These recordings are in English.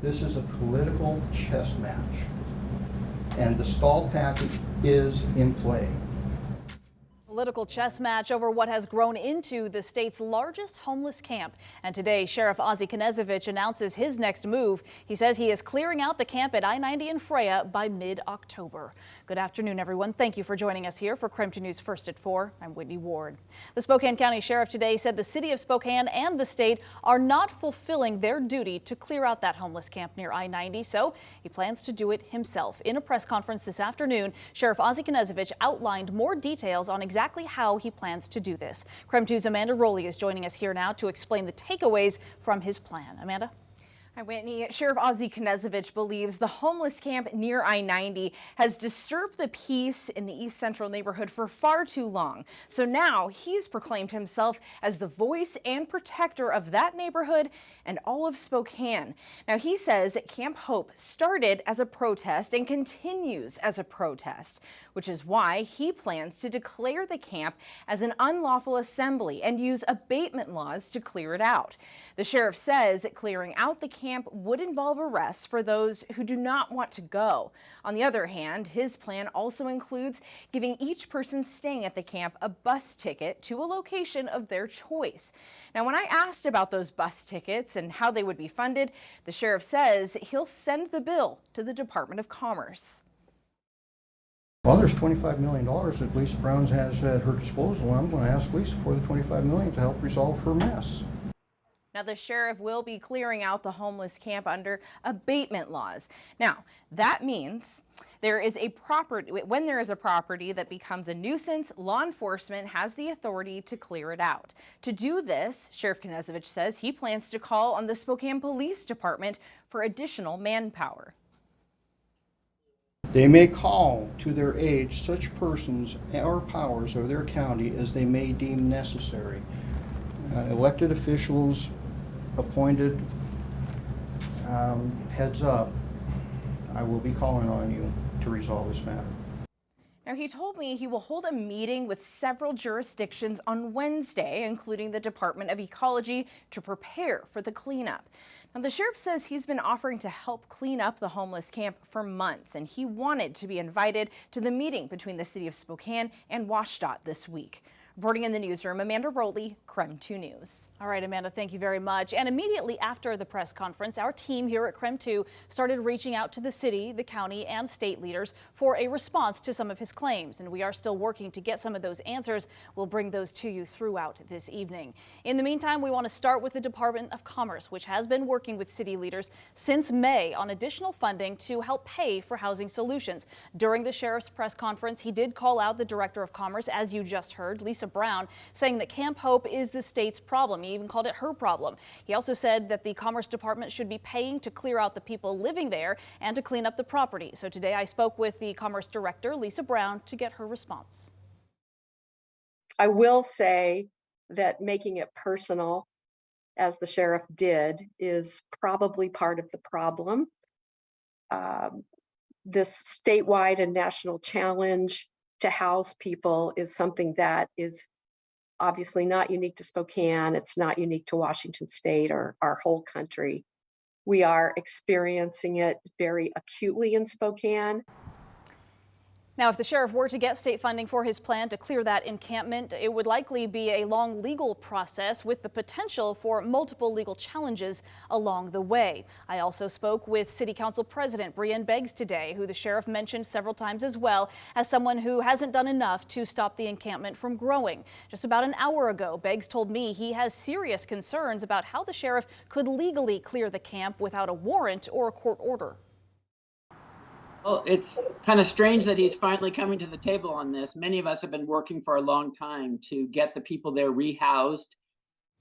This is a political chess match, and the stall tactic is in play. Political chess match over what has grown into the state's largest homeless camp. And today, Sheriff Ozzie Knezovich announces his next move. He says he is clearing out the camp at I-90 in Freya by mid-October. Good afternoon, everyone. Thank you for joining us here for KREM 2 News First at 4. I'm Whitney Ward. The Spokane County Sheriff today said the city of Spokane and the state are not fulfilling their duty to clear out that homeless camp near I-90, so he plans to do it himself. In a press conference this afternoon, Sheriff Ozzie Knezovich outlined more details on exactly how he plans to do this. KREM 2's Amanda Rowley is joining us here now to explain the takeaways from his plan. Amanda? Hi, Whitney. Sheriff Ozzie Knezovich believes the homeless camp near I-90 has disturbed the peace in the East Central neighborhood for far too long. So now he's proclaimed himself as the voice and protector of that neighborhood and all of Spokane. Now, he says Camp Hope started as a protest and continues as a protest, which is why he plans to declare the camp as an unlawful assembly and use abatement laws to clear it out. The sheriff says clearing out the camp would involve arrests for those who do not want to go. On the other hand, his plan also includes giving each person staying at the camp a bus ticket to a location of their choice. Now, when I asked about those bus tickets and how they would be funded, the sheriff says he'll send the bill to the Department of Commerce. Well, there's $25 million that Lisa Brown has at her disposal, and I'm going to ask Lisa for the $25 million to help resolve her mess. Now, the sheriff will be clearing out the homeless camp under abatement laws. Now, that means when there is a property that becomes a nuisance, law enforcement has the authority to clear it out. To do this, Sheriff Knezovich says he plans to call on the Spokane Police Department for additional manpower. They may call to their aid such persons or powers of their county as they may deem necessary. Elected officials, appointed, heads up, I will be calling on you to resolve this matter. Now, he told me he will hold a meeting with several jurisdictions on Wednesday, including the Department of Ecology, to prepare for the cleanup. Now, the sheriff says he's been offering to help clean up the homeless camp for months, and he wanted to be invited to the meeting between the city of Spokane and WSDOT this week. Reporting in the newsroom, Amanda Rowley, KREM 2 News. All right, Amanda, thank you very much. And immediately after the press conference, our team here at KREM 2 started reaching out to the city, the county, and state leaders for a response to some of his claims. And we are still working to get some of those answers. We'll bring those to you throughout this evening. In the meantime, we want to start with the Department of Commerce, which has been working with city leaders since May on additional funding to help pay for housing solutions. During the sheriff's press conference, he did call out the Director of Commerce, as you just heard, Lisa Brown, saying that Camp Hope is the state's problem. He even called it her problem. He also said that the Commerce Department should be paying to clear out the people living there and to clean up the property. So today I spoke with the Commerce Director, Lisa Brown, to get her response. I will say that making it personal, as the sheriff did, is probably part of the problem. This statewide and national challenge to house people is something that is obviously not unique to Spokane. It's not unique to Washington State or our whole country. We are experiencing it very acutely in Spokane. Now, if the sheriff were to get state funding for his plan to clear that encampment, it would likely be a long legal process with the potential for multiple legal challenges along the way. I also spoke with City Council President Brienne Beggs today, who the sheriff mentioned several times as well as someone who hasn't done enough to stop the encampment from growing. Just about an hour ago, Beggs told me he has serious concerns about how the sheriff could legally clear the camp without a warrant or a court order. Well, it's kind of strange that he's finally coming to the table on this. Many of us have been working for a long time to get the people there rehoused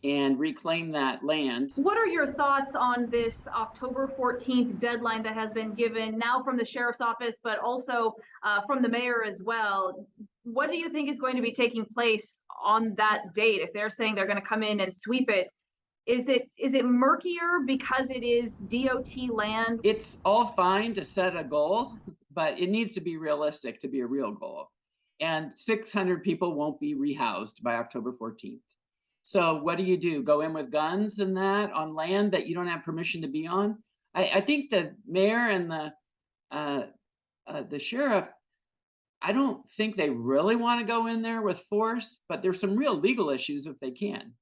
and reclaim that land. What are your thoughts on this October 14th deadline that has been given now from the sheriff's office, but also from the mayor as well? What do you think is going to be taking place on that date? If they're saying they're going to come in and sweep it, is it murkier because it is DOT land? It's all fine to set a goal, but it needs to be realistic to be a real goal. And 600 people won't be rehoused by October 14th. So what do? Go in with guns and that on land that you don't have permission to be on? I think the mayor and the sheriff, I don't think they really want to go in there with force, but there's some real legal issues if they can.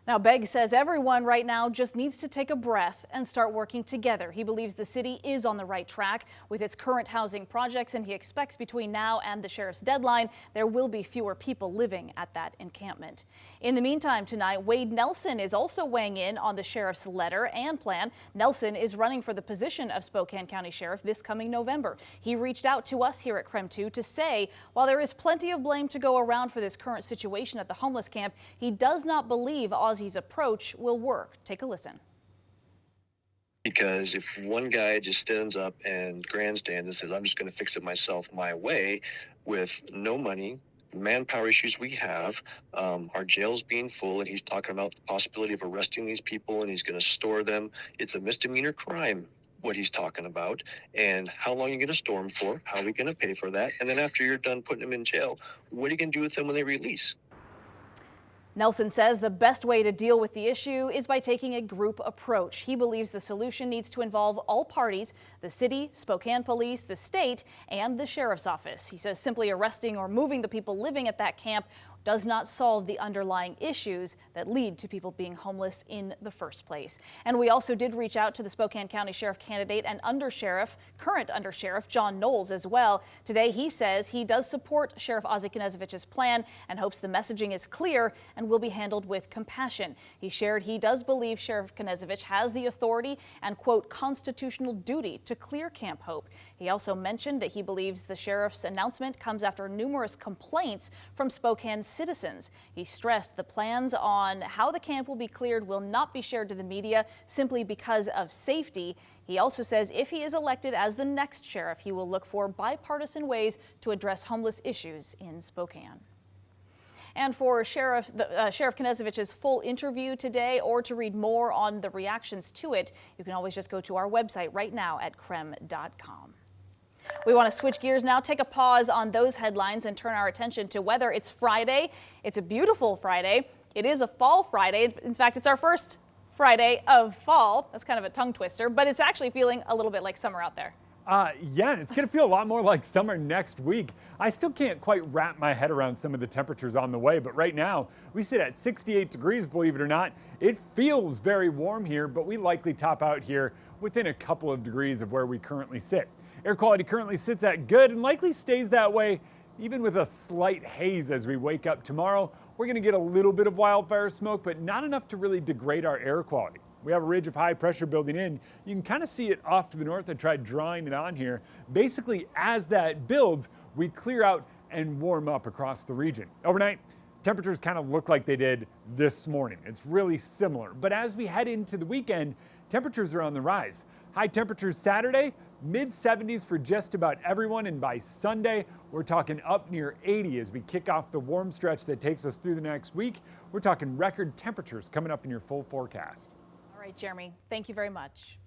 Now, Begg says everyone right now just needs to take a breath and start working together. He believes the city is on the right track with its current housing projects, and he expects between now and the sheriff's deadline, there will be fewer people living at that encampment. In the meantime, tonight, Wade Nelson is also weighing in on the sheriff's letter and plan. Nelson is running for the position of Spokane County Sheriff this coming November. He reached out to us here at KREM 2 to say, while there is plenty of blame to go around for this current situation at the homeless camp, he does not believe Ozzy's approach will work. Take a listen. Because if one guy just stands up and grandstands and says, I'm just going to fix it myself my way, with no money, manpower issues we have, our jails being full, and he's talking about the possibility of arresting these people and he's going to store them. It's a misdemeanor crime, what he's talking about, and how long are you going to store them for? How are we going to pay for that? And then after you're done putting them in jail, what are you going to do with them when they release? Nelson says the best way to deal with the issue is by taking a group approach. He believes the solution needs to involve all parties, the city, Spokane Police, the state, and the sheriff's office. He says simply arresting or moving the people living at that camp does not solve the underlying issues that lead to people being homeless in the first place. And we also did reach out to the Spokane County Sheriff candidate and current Undersheriff John Knowles as well. Today he says he does support Sheriff Ozzy Knezevich's plan and hopes the messaging is clear and will be handled with compassion. He shared he does believe Sheriff Knezevich has the authority and, quote, constitutional duty to clear Camp Hope. He also mentioned that he believes the sheriff's announcement comes after numerous complaints from Spokane citizens. He stressed the plans on how the camp will be cleared will not be shared to the media simply because of safety. He also says if he is elected as the next sheriff, he will look for bipartisan ways to address homeless issues in Spokane. And for Sheriff Knezevich's full interview today, or to read more on the reactions to it, you can always just go to our website right now at krem.com. We want to switch gears now, take a pause on those headlines and turn our attention to weather. It's Friday. It's a beautiful Friday. It is a fall Friday. In fact, it's our first Friday of fall. That's kind of a tongue twister, but it's actually feeling a little bit like summer out there. Yeah, it's going to feel a lot more like summer next week. I still can't quite wrap my head around some of the temperatures on the way, but right now we sit at 68 degrees, believe it or not. It feels very warm here, but we likely top out here within a couple of degrees of where we currently sit. Air quality currently sits at good and likely stays that way, even with a slight haze as we wake up tomorrow. We're going to get a little bit of wildfire smoke, but not enough to really degrade our air quality. We have a ridge of high pressure building in. You can kind of see it off to the north. I tried drawing it on here. Basically, as that builds, we clear out and warm up across the region. Overnight, temperatures kind of look like they did this morning. It's really similar. But as we head into the weekend, temperatures are on the rise. High temperatures Saturday, mid 70s for just about everyone. And by Sunday, we're talking up near 80 as we kick off the warm stretch that takes us through the next week. We're talking record temperatures coming up in your full forecast. All right, Jeremy, thank you very much.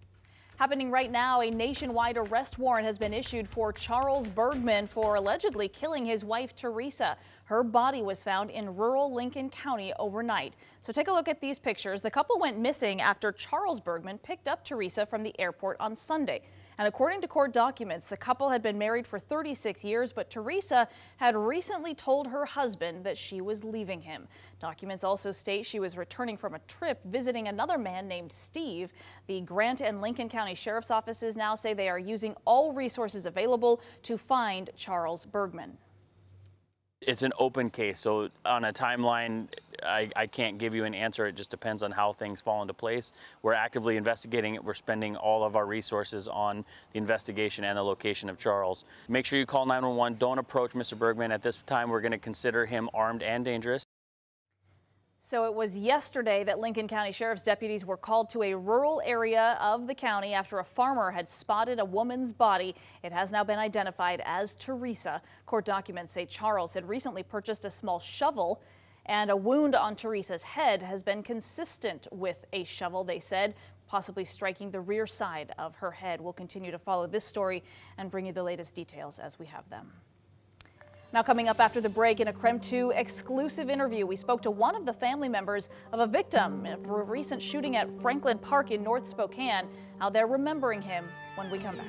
Happening right now, a nationwide arrest warrant has been issued for Charles Bergman for allegedly killing his wife, Teresa. Her body was found in rural Lincoln County overnight. So take a look at these pictures. The couple went missing after Charles Bergman picked up Teresa from the airport on Sunday. And according to court documents, the couple had been married for 36 years, but Teresa had recently told her husband that she was leaving him. Documents also state she was returning from a trip visiting another man named Steve. The Grant and Lincoln County Sheriff's offices now say they are using all resources available to find Charles Bergman. It's an open case, so on a timeline, I can't give you an answer. It just depends on how things fall into place. We're actively investigating it. We're spending all of our resources on the investigation and the location of Charles. Make sure you call 911. Don't approach Mr. Bergman. At this time, we're going to consider him armed and dangerous. So it was yesterday that Lincoln County Sheriff's deputies were called to a rural area of the county after a farmer had spotted a woman's body. It has now been identified as Teresa. Court documents say Charles had recently purchased a small shovel, and a wound on Teresa's head has been consistent with a shovel, they said, possibly striking the rear side of her head. We'll continue to follow this story and bring you the latest details as we have them. Now, coming up after the break in a KREM 2 exclusive interview, we spoke to one of the family members of a victim of a recent shooting at Franklin Park in North Spokane. how they're remembering him when we come back.